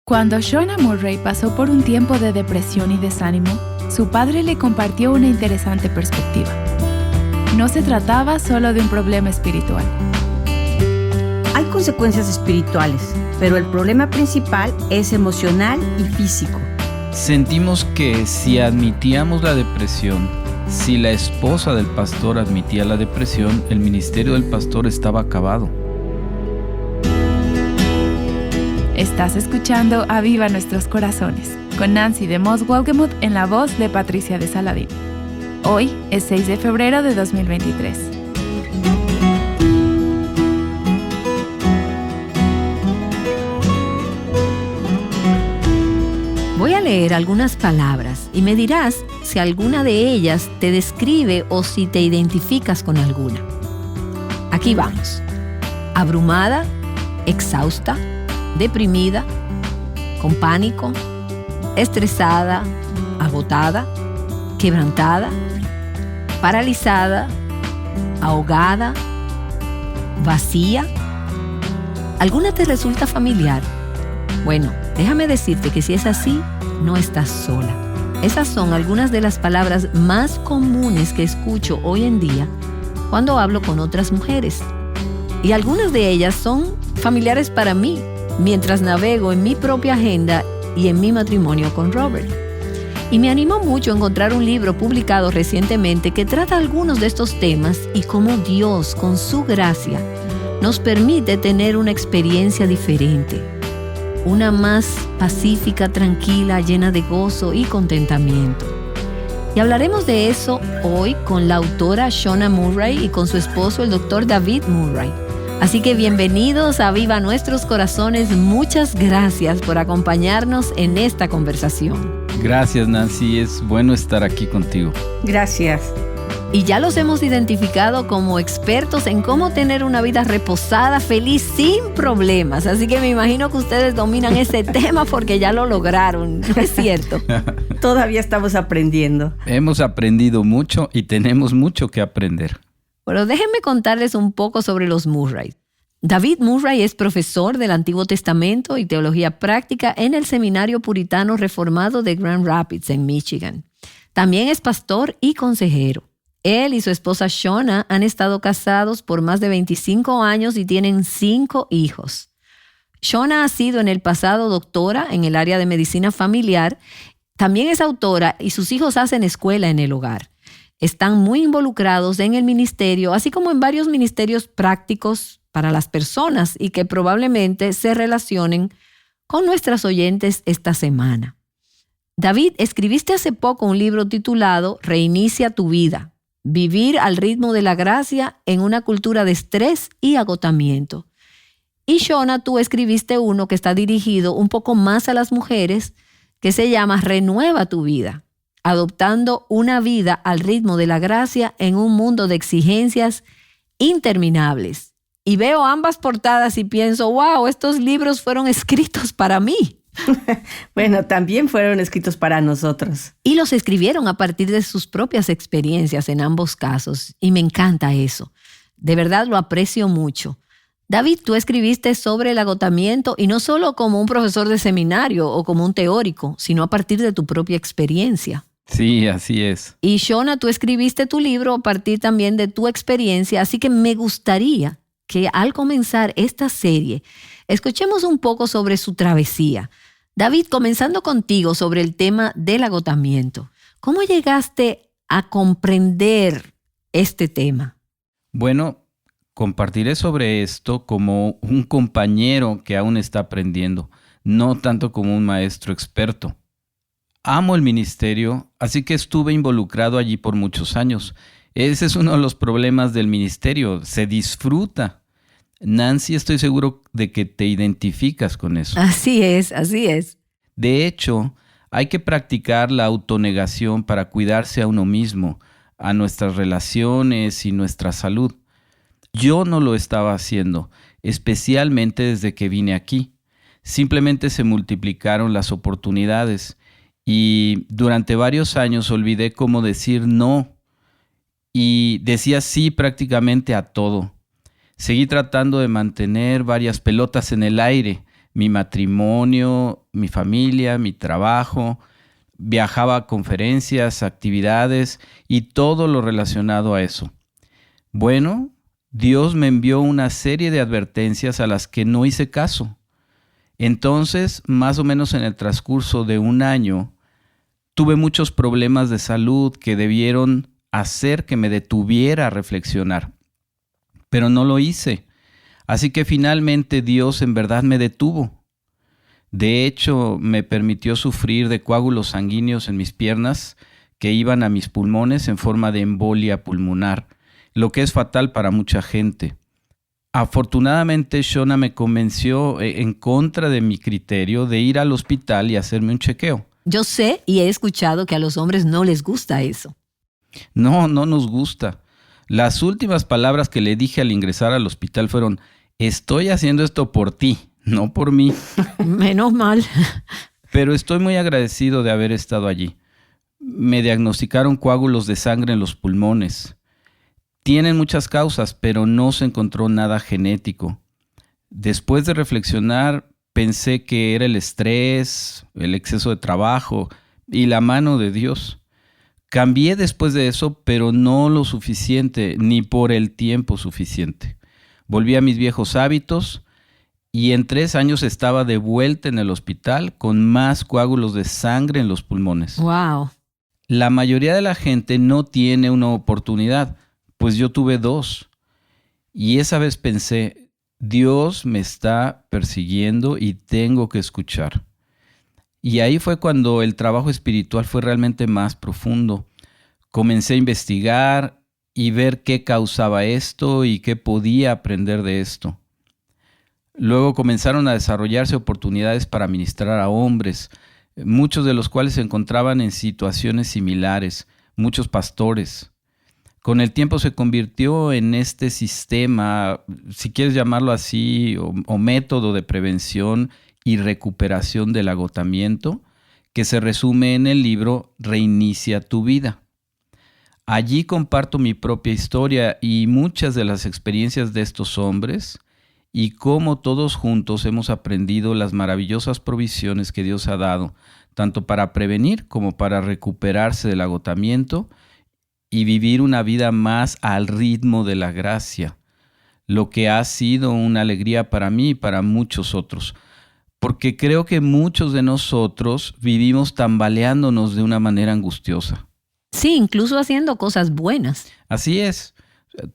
Cuando Shauna Murray pasó por un tiempo de depresión y desánimo, su padre le compartió una interesante perspectiva. No se trataba solo de un problema espiritual. Hay consecuencias espirituales, pero el problema principal es emocional y físico. Sentimos que si admitíamos la depresión, si la esposa del pastor admitía la depresión, el ministerio del pastor estaba acabado. Estás escuchando Aviva Nuestros Corazones, con Nancy de Moss Wolgemuth en la voz de Patricia de Saladín. Hoy es 6 de febrero de 2023. Voy a leer algunas palabras y me dirás si alguna de ellas te describe o si te identificas con alguna. Aquí vamos. Abrumada, exhausta, deprimida, con pánico, estresada, agotada, quebrantada, paralizada, ahogada, vacía. ¿Alguna te resulta familiar? Bueno, déjame decirte que si es así, no estás sola. Esas son algunas de las palabras más comunes que escucho hoy en día cuando hablo con otras mujeres. Y algunas de ellas son familiares para mí, mientras navego en mi propia agenda y en mi matrimonio con Robert. Y me animó mucho a encontrar un libro publicado recientemente que trata algunos de estos temas y cómo Dios, con su gracia, nos permite tener una experiencia diferente, una más pacífica, tranquila, llena de gozo y contentamiento. Y hablaremos de eso hoy con la autora Shauna Murray y con su esposo, el doctor David Murray. Así que bienvenidos a Aviva Nuestros Corazones. Muchas gracias por acompañarnos en esta conversación. Gracias, Nancy. Es bueno estar aquí contigo. Gracias. Y ya los hemos identificado como expertos en cómo tener una vida reposada, feliz, sin problemas. Así que me imagino que ustedes dominan ese tema porque ya lo lograron, ¿no es cierto? Todavía estamos aprendiendo. Hemos aprendido mucho y tenemos mucho que aprender. Bueno, déjenme contarles un poco sobre los Murray. David Murray es profesor del Antiguo Testamento y Teología Práctica en el Seminario Puritano Reformado de Grand Rapids, en Michigan. También es pastor y consejero. Él y su esposa Shauna han estado casados por más de 25 años y tienen 5 hijos. Shauna ha sido en el pasado doctora en el área de medicina familiar. También es autora y sus hijos hacen escuela en el hogar. Están muy involucrados en el ministerio, así como en varios ministerios prácticos para las personas y que probablemente se relacionen con nuestras oyentes esta semana. David, escribiste hace poco un libro titulado Reinicia tu vida. Vivir al ritmo de la gracia en una cultura de estrés y agotamiento. Y Shauna, tú escribiste uno que está dirigido un poco más a las mujeres, que se llama Renueva tu vida, adoptando una vida al ritmo de la gracia en un mundo de exigencias interminables. Y veo ambas portadas y pienso, wow, estos libros fueron escritos para mí. Bueno, también fueron escritos para nosotros. Y los escribieron a partir de sus propias experiencias en ambos casos. Y me encanta eso. De verdad lo aprecio mucho. David, tú escribiste sobre el agotamiento y no solo como un profesor de seminario o como un teórico, sino a partir de tu propia experiencia. Sí, así es. Y Shauna, tú escribiste tu libro a partir también de tu experiencia. Así que me gustaría que al comenzar esta serie, escuchemos un poco sobre su travesía. David, comenzando contigo sobre el tema del agotamiento. ¿Cómo llegaste a comprender este tema? Bueno, compartiré sobre esto como un compañero que aún está aprendiendo, no tanto como un maestro experto. Amo el ministerio, así que estuve involucrado allí por muchos años. Ese es uno de los problemas del ministerio, se disfruta. Nancy, estoy seguro de que te identificas con eso. Así es, así es. De hecho, hay que practicar la autonegación para cuidarse a uno mismo, a nuestras relaciones y nuestra salud. Yo no lo estaba haciendo, especialmente desde que vine aquí. Simplemente se multiplicaron las oportunidades y durante varios años olvidé cómo decir no y decía sí prácticamente a todo. Seguí tratando de mantener varias pelotas en el aire mi matrimonio, mi familia, mi trabajo. Viajaba a conferencias, actividades y todo lo relacionado a eso. Bueno, Dios me envió una serie de advertencias a las que no hice caso. Entonces, más o menos en el transcurso de un año, tuve muchos problemas de salud que debieron hacer que me detuviera a reflexionar. Pero no lo hice. Así que finalmente Dios en verdad me detuvo. De hecho, me permitió sufrir de coágulos sanguíneos en mis piernas que iban a mis pulmones en forma de embolia pulmonar, lo que es fatal para mucha gente. Afortunadamente, Shona me convenció en contra de mi criterio de ir al hospital y hacerme un chequeo. Yo sé y he escuchado que a los hombres no les gusta eso. No nos gusta. Las últimas palabras que le dije al ingresar al hospital fueron: estoy haciendo esto por ti, no por mí. Menos mal. Pero estoy muy agradecido de haber estado allí. Me diagnosticaron coágulos de sangre en los pulmones. Tienen muchas causas, pero no se encontró nada genético. Después de reflexionar, pensé que era el estrés, el exceso de trabajo y la mano de Dios. Cambié después de eso, pero no lo suficiente, ni por el tiempo suficiente. Volví a mis viejos hábitos y en 3 años estaba de vuelta en el hospital con más coágulos de sangre en los pulmones. Wow. La mayoría de la gente no tiene una oportunidad, pues yo tuve 2. Y esa vez pensé: Dios me está persiguiendo y tengo que escuchar. Y ahí fue cuando el trabajo espiritual fue realmente más profundo. Comencé a investigar y ver qué causaba esto y qué podía aprender de esto. Luego comenzaron a desarrollarse oportunidades para ministrar a hombres, muchos de los cuales se encontraban en situaciones similares, muchos pastores. Con el tiempo se convirtió en este sistema, si quieres llamarlo así, o método de prevención y recuperación del agotamiento, que se resume en el libro Reinicia tu vida. Allí comparto mi propia historia y muchas de las experiencias de estos hombres y cómo todos juntos hemos aprendido las maravillosas provisiones que Dios ha dado, tanto para prevenir como para recuperarse del agotamiento y vivir una vida más al ritmo de la gracia, lo que ha sido una alegría para mí y para muchos otros, porque creo que muchos de nosotros vivimos tambaleándonos de una manera angustiosa. Sí, incluso haciendo cosas buenas. Así es,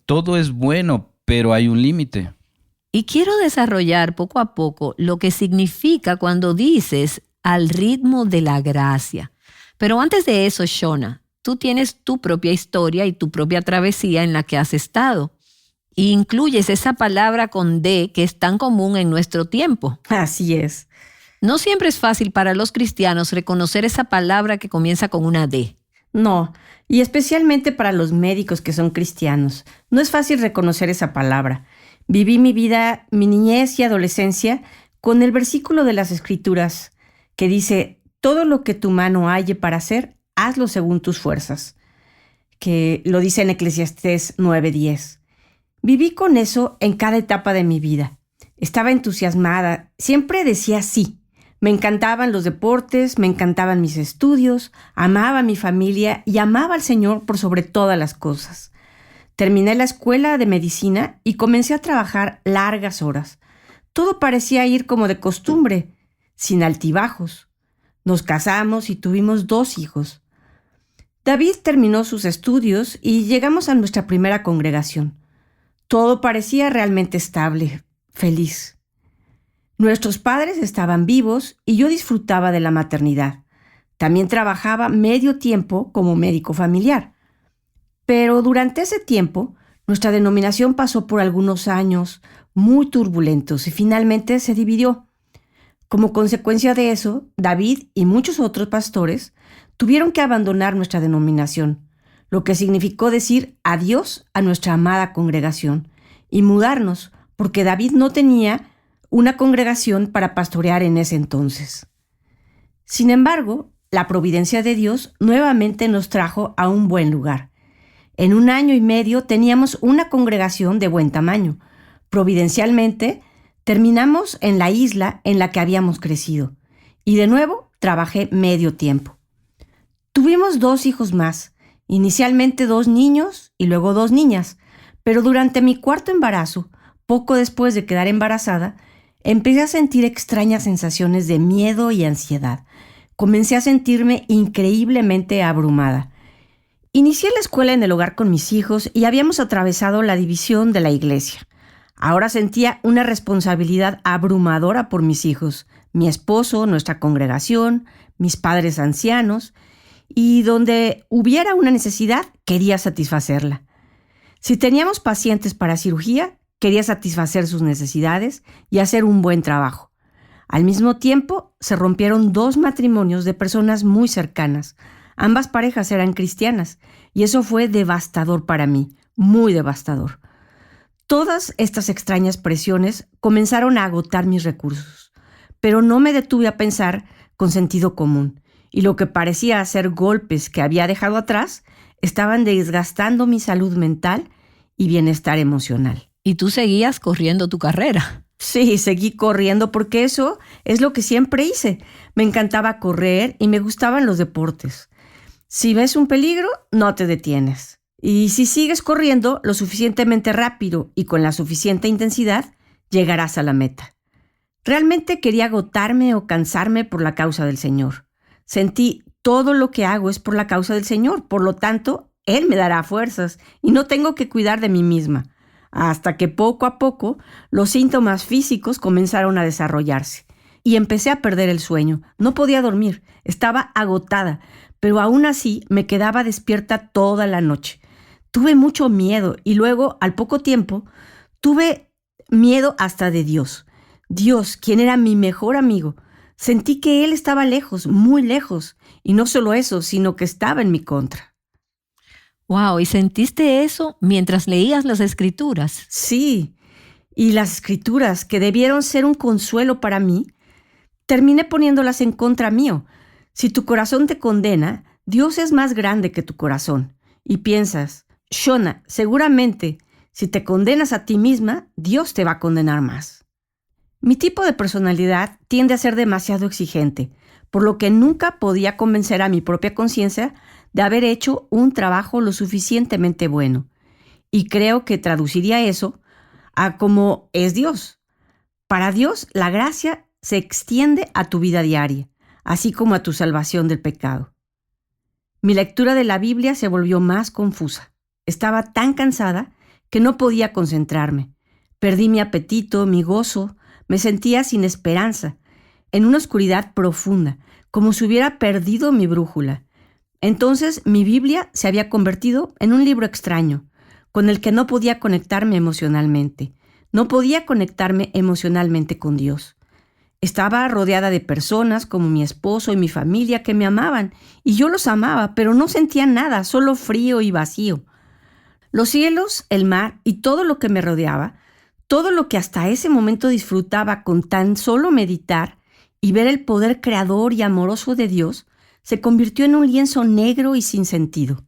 todo es bueno, pero hay un límite. Y quiero desarrollar poco a poco lo que significa cuando dices al ritmo de la gracia. Pero antes de eso, Shona, tú tienes tu propia historia y tu propia travesía en la que has estado. Y incluyes esa palabra con D que es tan común en nuestro tiempo. Así es. No siempre es fácil para los cristianos reconocer esa palabra que comienza con una D. No, y especialmente para los médicos que son cristianos. No es fácil reconocer esa palabra. Viví mi vida, mi niñez y adolescencia con el versículo de las Escrituras que dice: todo lo que tu mano halle para hacer, hazlo según tus fuerzas, que lo dice en Eclesiastés 9:10. Viví con eso en cada etapa de mi vida. Estaba entusiasmada, siempre decía sí. Me encantaban los deportes, me encantaban mis estudios, amaba a mi familia y amaba al Señor por sobre todas las cosas. Terminé la escuela de medicina y comencé a trabajar largas horas. Todo parecía ir como de costumbre, sin altibajos. Nos casamos y tuvimos 2 hijos. David terminó sus estudios y llegamos a nuestra primera congregación. Todo parecía realmente estable, feliz. Nuestros padres estaban vivos y yo disfrutaba de la maternidad. También trabajaba medio tiempo como médico familiar. Pero durante ese tiempo, nuestra denominación pasó por algunos años muy turbulentos y finalmente se dividió. Como consecuencia de eso, David y muchos otros pastores tuvieron que abandonar nuestra denominación, lo que significó decir adiós a nuestra amada congregación y mudarnos, porque David no tenía una congregación para pastorear en ese entonces. Sin embargo, la providencia de Dios nuevamente nos trajo a un buen lugar. En 1 año y medio teníamos una congregación de buen tamaño. Providencialmente, Terminamos en la isla en la que habíamos crecido y de nuevo trabajé medio tiempo. Tuvimos 2 hijos más, inicialmente 2 niños y luego 2 niñas, pero durante mi 4º embarazo, poco después de quedar embarazada, empecé a sentir extrañas sensaciones de miedo y ansiedad. Comencé a sentirme increíblemente abrumada. Inicié la escuela en el hogar con mis hijos y habíamos atravesado la división de la iglesia. Ahora sentía una responsabilidad abrumadora por mis hijos, mi esposo, nuestra congregación, mis padres ancianos, y donde hubiera una necesidad, quería satisfacerla. Si teníamos pacientes para cirugía, quería satisfacer sus necesidades y hacer un buen trabajo. Al mismo tiempo, se rompieron 2 matrimonios de personas muy cercanas. Ambas parejas eran cristianas y eso fue devastador para mí, muy devastador. Todas estas extrañas presiones comenzaron a agotar mis recursos, pero no me detuve a pensar con sentido común, y lo que parecía ser golpes que había dejado atrás estaban desgastando mi salud mental y bienestar emocional. Y tú seguías corriendo tu carrera. Sí, seguí corriendo porque eso es lo que siempre hice. Me encantaba correr y me gustaban los deportes. Si ves un peligro, no te detienes. Y si sigues corriendo lo suficientemente rápido y con la suficiente intensidad, llegarás a la meta. Realmente quería agotarme o cansarme por la causa del Señor. Sentí, todo lo que hago es por la causa del Señor, por lo tanto, Él me dará fuerzas y no tengo que cuidar de mí misma. Hasta que poco a poco los síntomas físicos comenzaron a desarrollarse y empecé a perder el sueño. No podía dormir, estaba agotada, pero aún así me quedaba despierta toda la noche. Tuve mucho miedo y luego, al poco tiempo, tuve miedo hasta de Dios. Dios, quien era mi mejor amigo. Sentí que Él estaba lejos, muy lejos, y no solo eso, sino que estaba en mi contra. Wow, ¿y sentiste eso mientras leías las Escrituras? Sí, y las Escrituras, que debieron ser un consuelo para mí, terminé poniéndolas en contra mío. Si tu corazón te condena, Dios es más grande que tu corazón. Y piensas, Shona, seguramente, si te condenas a ti misma, Dios te va a condenar más. Mi tipo de personalidad tiende a ser demasiado exigente, por lo que nunca podía convencer a mi propia conciencia de haber hecho un trabajo lo suficientemente bueno. Y creo que traduciría eso a cómo es Dios. Para Dios, la gracia se extiende a tu vida diaria, así como a tu salvación del pecado. Mi lectura de la Biblia se volvió más confusa. Estaba tan cansada que no podía concentrarme. Perdí mi apetito, mi gozo, me sentía sin esperanza, en una oscuridad profunda, como si hubiera perdido mi brújula. Entonces mi Biblia se había convertido en un libro extraño, con el que no podía conectarme emocionalmente. No podía conectarme emocionalmente con Dios. Estaba rodeada de personas como mi esposo y mi familia que me amaban, y yo los amaba, pero no sentía nada, solo frío y vacío. Los cielos, el mar y todo lo que me rodeaba, todo lo que hasta ese momento disfrutaba con tan solo meditar y ver el poder creador y amoroso de Dios, se convirtió en un lienzo negro y sin sentido.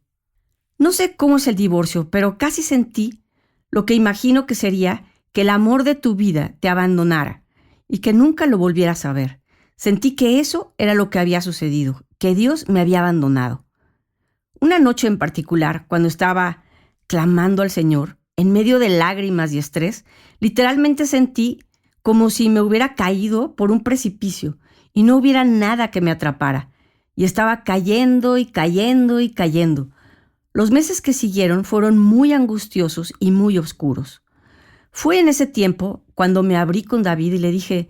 No sé cómo es el divorcio, pero casi sentí lo que imagino que sería que el amor de tu vida te abandonara y que nunca lo volvieras a ver. Sentí que eso era lo que había sucedido, que Dios me había abandonado. Una noche en particular, cuando estaba clamando al Señor, en medio de lágrimas y estrés, literalmente sentí como si me hubiera caído por un precipicio y no hubiera nada que me atrapara. Y estaba cayendo y cayendo y cayendo. Los meses que siguieron fueron muy angustiosos y muy oscuros. Fue en ese tiempo cuando me abrí con David y le dije,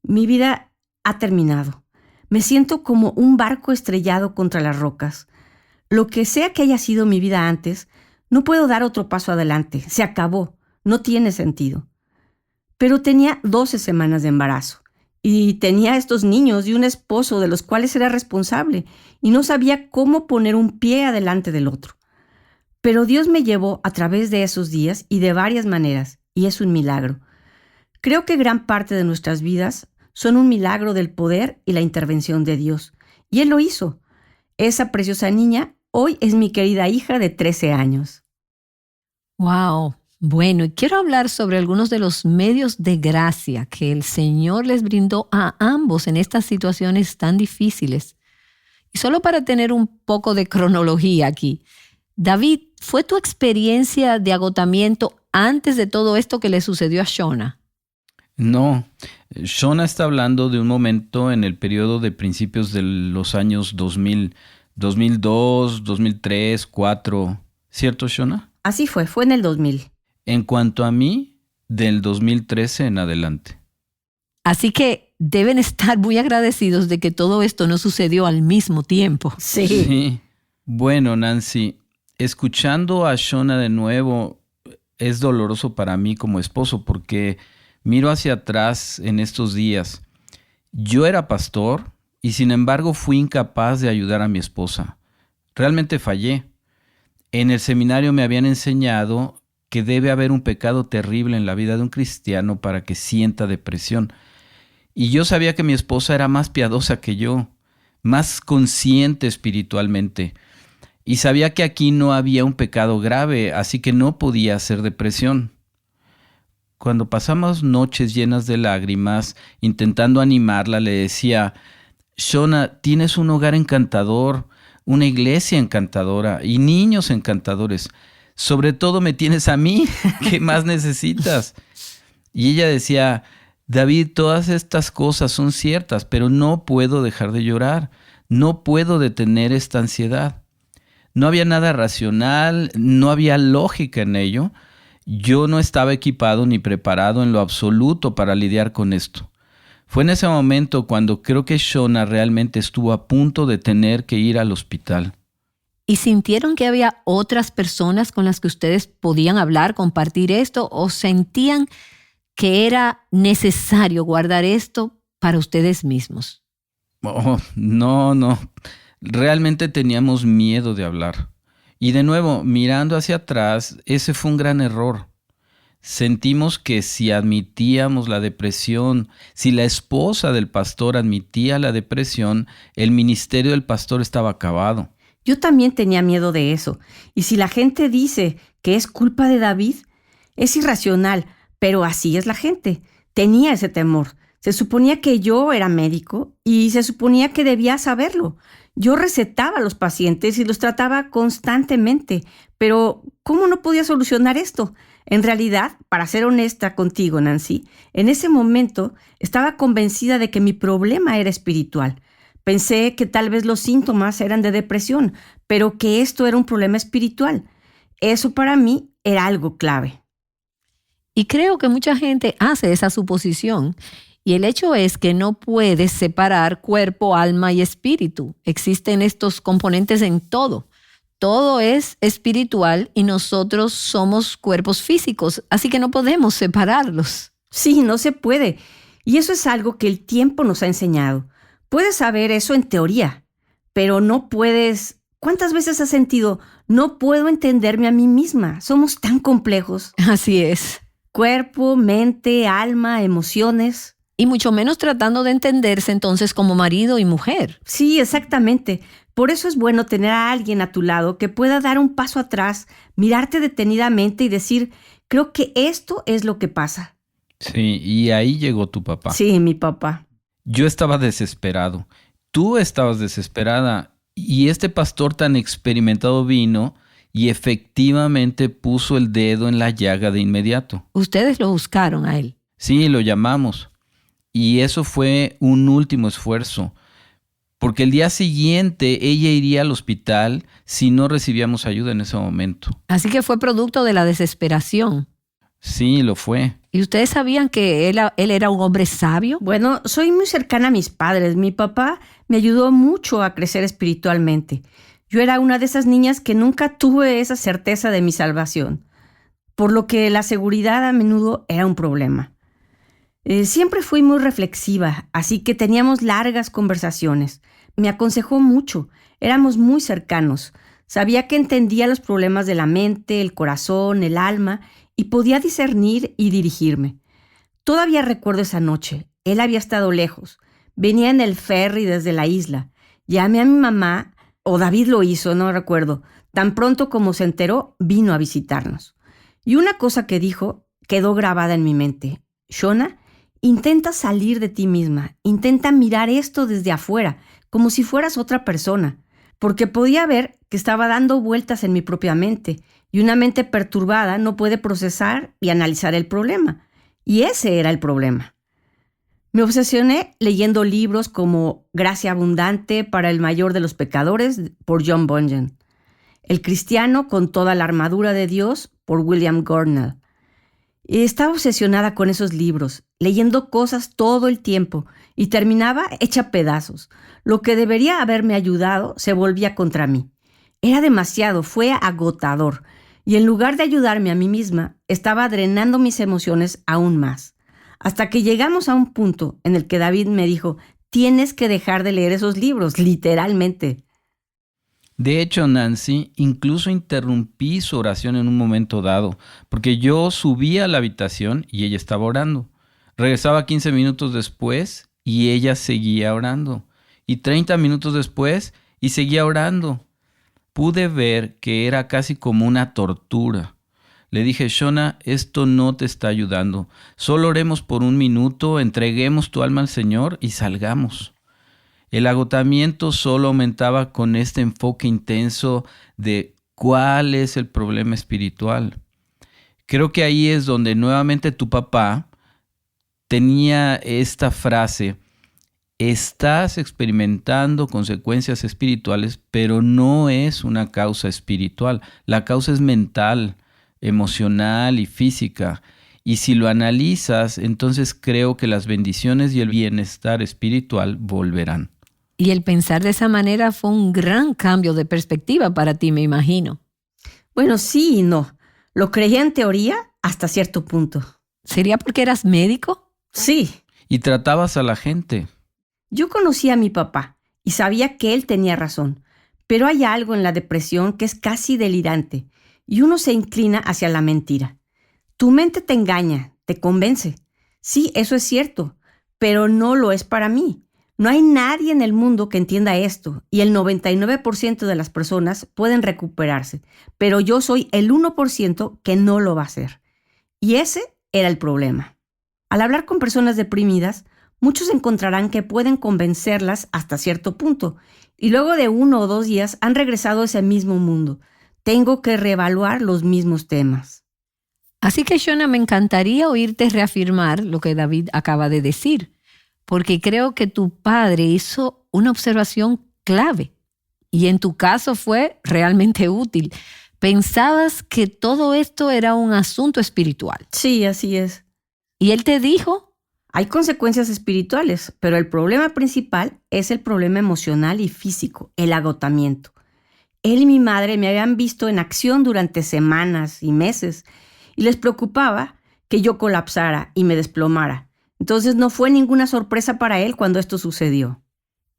mi vida ha terminado. Me siento como un barco estrellado contra las rocas. Lo que sea que haya sido mi vida antes, no puedo dar otro paso adelante. Se acabó. No tiene sentido. Pero tenía 12 semanas de embarazo. Y tenía estos niños y un esposo de los cuales era responsable y no sabía cómo poner un pie adelante del otro. Pero Dios me llevó a través de esos días y de varias maneras, y es un milagro. Creo que gran parte de nuestras vidas son un milagro del poder y la intervención de Dios. Y Él lo hizo. Esa preciosa niña hoy es mi querida hija de 13 años. Wow, Bueno, y quiero hablar sobre algunos de los medios de gracia que el Señor les brindó a ambos en estas situaciones tan difíciles. Y solo para tener un poco de cronología aquí, David, ¿fue tu experiencia de agotamiento antes de todo esto que le sucedió a Shona? No, Shona está hablando de un momento en el periodo de principios de los años 2000, 2002, 2003, 2004. ¿Cierto, Shona? Así fue en el 2000. En cuanto a mí, del 2013 en adelante. Así que deben estar muy agradecidos de que todo esto no sucedió al mismo tiempo. Sí. Bueno, Nancy, escuchando a Shona de nuevo es doloroso para mí como esposo porque miro hacia atrás en estos días. Yo era pastor y sin embargo fui incapaz de ayudar a mi esposa. Realmente fallé. En el seminario me habían enseñado que debe haber un pecado terrible en la vida de un cristiano para que sienta depresión. Y yo sabía que mi esposa era más piadosa que yo, más consciente espiritualmente. Y sabía que aquí no había un pecado grave, así que no podía hacer depresión. Cuando pasamos noches llenas de lágrimas, intentando animarla, le decía, Shona, tienes un hogar encantador, una iglesia encantadora y niños encantadores. Sobre todo me tienes a mí, ¿qué más necesitas? Y ella decía, David, todas estas cosas son ciertas, pero no puedo dejar de llorar, no puedo detener esta ansiedad. No había nada racional, no había lógica en ello. Yo no estaba equipado ni preparado en lo absoluto para lidiar con esto. Fue en ese momento cuando creo que Shona realmente estuvo a punto de tener que ir al hospital. ¿Y sintieron que había otras personas con las que ustedes podían hablar, compartir esto, o sentían que era necesario guardar esto para ustedes mismos? Oh, no. Realmente teníamos miedo de hablar. Y de nuevo, mirando hacia atrás, ese fue un gran error. Sentimos que si admitíamos la depresión, si la esposa del pastor admitía la depresión, el ministerio del pastor estaba acabado. Yo también tenía miedo de eso. Y si la gente dice que es culpa de David, es irracional, pero así es la gente. Tenía ese temor. Se suponía que yo era médico y se suponía que debía saberlo. Yo recetaba a los pacientes y los trataba constantemente. Pero, ¿cómo no podía solucionar esto? En realidad, para ser honesta contigo, Nancy, en ese momento estaba convencida de que mi problema era espiritual. Pensé que tal vez los síntomas eran de depresión, pero que esto era un problema espiritual. Eso para mí era algo clave. Y creo que mucha gente hace esa suposición. Y el hecho es que no puedes separar cuerpo, alma y espíritu. Existen estos componentes en todo. Todo es espiritual y nosotros somos cuerpos físicos, así que no podemos separarlos. Sí, no se puede. Y eso es algo que el tiempo nos ha enseñado. Puedes saber eso en teoría, pero no puedes... ¿Cuántas veces has sentido, no puedo entenderme a mí misma? Somos tan complejos. Así es. Cuerpo, mente, alma, emociones. Y mucho menos tratando de entenderse entonces como marido y mujer. Sí, exactamente. Por eso es bueno tener a alguien a tu lado que pueda dar un paso atrás, mirarte detenidamente y decir, creo que esto es lo que pasa. Sí, y ahí llegó tu papá. Sí, mi papá. Yo estaba desesperado. Tú estabas desesperada. Y este pastor tan experimentado vino y efectivamente puso el dedo en la llaga de inmediato. Ustedes lo buscaron a él. Sí, lo llamamos. Y eso fue un último esfuerzo. Porque el día siguiente ella iría al hospital si no recibíamos ayuda en ese momento. Así que fue producto de la desesperación. Sí, lo fue. ¿Y ustedes sabían que él era un hombre sabio? Bueno, soy muy cercana a mis padres. Mi papá me ayudó mucho a crecer espiritualmente. Yo era una de esas niñas que nunca tuve esa certeza de mi salvación, por lo que la seguridad a menudo era un problema. Siempre fui muy reflexiva, así que teníamos largas conversaciones. Me aconsejó mucho, éramos muy cercanos. Sabía que entendía los problemas de la mente, el corazón, el alma, y podía discernir y dirigirme. Todavía recuerdo esa noche. Él había estado lejos. Venía en el ferry desde la isla. Llamé a mi mamá, o David lo hizo, no recuerdo. Tan pronto como se enteró, vino a visitarnos. Y una cosa que dijo quedó grabada en mi mente. Shona, intenta salir de ti misma, intenta mirar esto desde afuera, como si fueras otra persona, porque podía ver que estaba dando vueltas en mi propia mente, y una mente perturbada no puede procesar y analizar el problema. Y ese era el problema. Me obsesioné leyendo libros como Gracia Abundante para el Mayor de los Pecadores por John Bunyan, El Cristiano con toda la armadura de Dios por William Gurnall. Estaba obsesionada con esos libros, leyendo cosas todo el tiempo y terminaba hecha pedazos. Lo que debería haberme ayudado se volvía contra mí. Era demasiado, fue agotador. Y en lugar de ayudarme a mí misma, estaba drenando mis emociones aún más. Hasta que llegamos a un punto en el que David me dijo, tienes que dejar de leer esos libros, literalmente. De hecho, Nancy, incluso interrumpí su oración en un momento dado, porque yo subí a la habitación y ella estaba orando. Regresaba 15 minutos después y ella seguía orando. Y 30 minutos después y seguía orando. Pude ver que era casi como una tortura. Le dije, Shona, esto no te está ayudando. Solo oremos por un minuto, entreguemos tu alma al Señor y salgamos. El agotamiento solo aumentaba con este enfoque intenso de cuál es el problema espiritual. Creo que ahí es donde nuevamente tu papá tenía esta frase, estás experimentando consecuencias espirituales, pero no es una causa espiritual. La causa es mental, emocional y física. Y si lo analizas, entonces creo que las bendiciones y el bienestar espiritual volverán. Y el pensar de esa manera fue un gran cambio de perspectiva para ti, me imagino. Bueno, sí y no. Lo creía en teoría hasta cierto punto. ¿Sería porque eras médico? Sí. Y tratabas a la gente. Yo conocía a mi papá y sabía que él tenía razón, pero hay algo en la depresión que es casi delirante y uno se inclina hacia la mentira. Tu mente te engaña, te convence. Sí, eso es cierto, pero no lo es para mí. No hay nadie en el mundo que entienda esto y el 99% de las personas pueden recuperarse, pero yo soy el 1% que no lo va a hacer. Y ese era el problema. Al hablar con personas deprimidas, muchos encontrarán que pueden convencerlas hasta cierto punto y luego de 1 o 2 días han regresado a ese mismo mundo. Tengo que reevaluar los mismos temas. Así que, Shona, me encantaría oírte reafirmar lo que David acaba de decir, porque creo que tu padre hizo una observación clave y en tu caso fue realmente útil. Pensabas que todo esto era un asunto espiritual. Sí, así es. ¿Y él te dijo? Hay consecuencias espirituales, pero el problema principal es el problema emocional y físico, el agotamiento. Él y mi madre me habían visto en acción durante semanas y meses y les preocupaba que yo colapsara y me desplomara. Entonces no fue ninguna sorpresa para él cuando esto sucedió.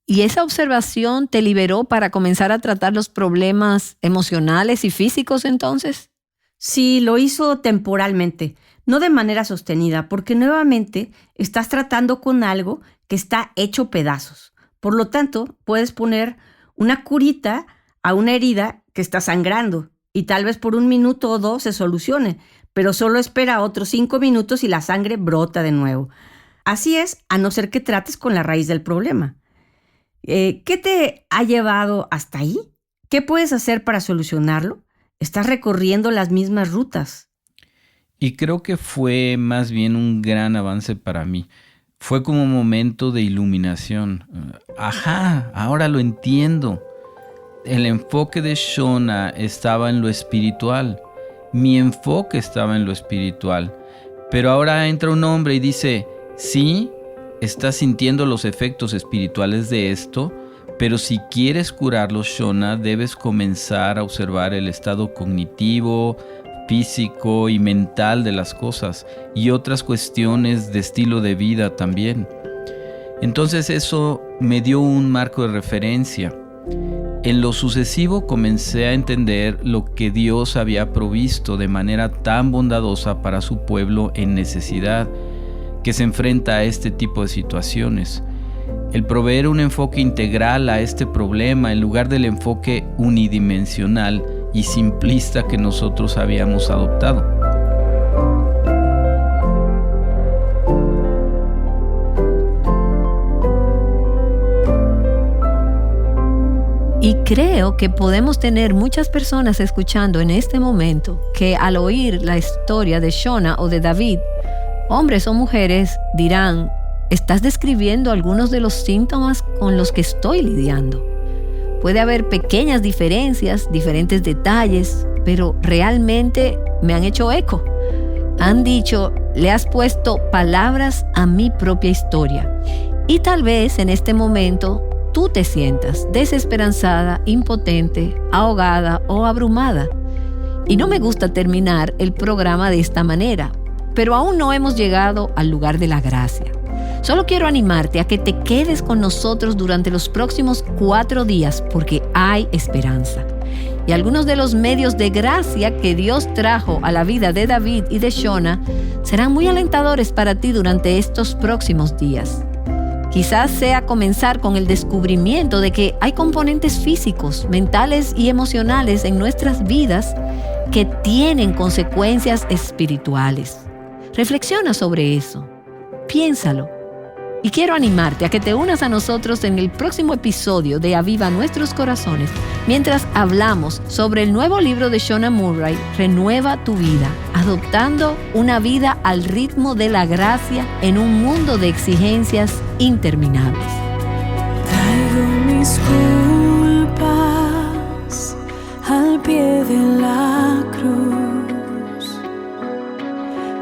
¿Y esa observación te liberó para comenzar a tratar los problemas emocionales y físicos entonces? Sí, lo hizo temporalmente, no de manera sostenida, porque nuevamente estás tratando con algo que está hecho pedazos. Por lo tanto, puedes poner una curita a una herida que está sangrando y tal vez por 1 minuto o 2 se solucione, pero solo espera otros 5 minutos y la sangre brota de nuevo. Así es, a no ser que trates con la raíz del problema. ¿Qué te ha llevado hasta ahí? ¿Qué puedes hacer para solucionarlo? Estás recorriendo las mismas rutas. Y creo que fue más bien un gran avance para mí. Fue como un momento de iluminación. Ajá, ahora lo entiendo. El enfoque de Shona estaba en lo espiritual. Mi enfoque estaba en lo espiritual. Pero ahora entra un hombre y dice, sí, estás sintiendo los efectos espirituales de esto, pero si quieres curarlo, Shona, debes comenzar a observar el estado cognitivo, físico y mental de las cosas y otras cuestiones de estilo de vida también. Entonces eso me dio un marco de referencia. En lo sucesivo comencé a entender lo que Dios había provisto de manera tan bondadosa para su pueblo en necesidad, que se enfrenta a este tipo de situaciones. El proveer un enfoque integral a este problema en lugar del enfoque unidimensional y simplista que nosotros habíamos adoptado. Y creo que podemos tener muchas personas escuchando en este momento que al oír la historia de Shona o de David, hombres o mujeres dirán, ¿estás describiendo algunos de los síntomas con los que estoy lidiando? Puede haber pequeñas diferencias, diferentes detalles, pero realmente me han hecho eco. Han dicho, le has puesto palabras a mi propia historia. Y tal vez en este momento tú te sientas desesperanzada, impotente, ahogada o abrumada. Y no me gusta terminar el programa de esta manera, pero aún no hemos llegado al lugar de la gracia. Solo quiero animarte a que te quedes con nosotros durante los próximos 4 días porque hay esperanza. Y algunos de los medios de gracia que Dios trajo a la vida de David y de Shona serán muy alentadores para ti durante estos próximos días. Quizás sea comenzar con el descubrimiento de que hay componentes físicos, mentales y emocionales en nuestras vidas que tienen consecuencias espirituales. Reflexiona sobre eso, piénsalo. Y quiero animarte a que te unas a nosotros en el próximo episodio de Aviva Nuestros Corazones, mientras hablamos sobre el nuevo libro de Shona Murray, Renueva tu vida, adoptando una vida al ritmo de la gracia en un mundo de exigencias interminables. Traigo mis culpas al pie de la cruz,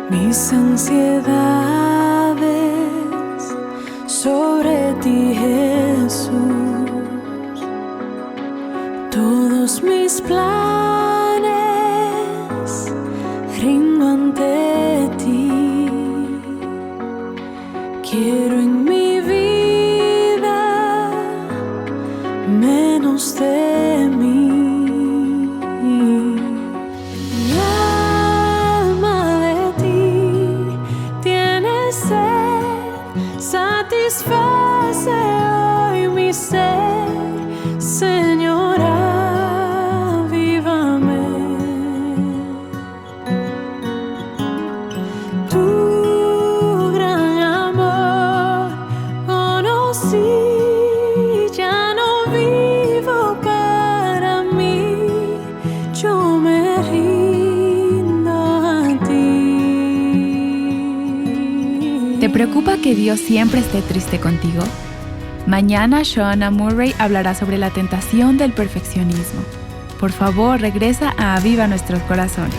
mis ansiedades sobre ti, Jesús. Todos mis planes rindo ante ti. Quiero en mi vida menos de mí. Mi alma de ti tiene sed, satisface hoy mi ser, Señor, avívame. Tu gran amor conocí, ya no vivo para mí, yo me rindo a ti. ¿Te preocupa que Dios siempre esté triste contigo? Mañana Shona Murray hablará sobre la tentación del perfeccionismo. Por favor, regresa a Aviva Nuestros Corazones.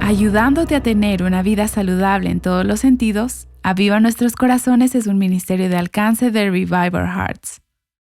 Ayudándote a tener una vida saludable en todos los sentidos, Aviva Nuestros Corazones es un ministerio de alcance de Revive Our Hearts.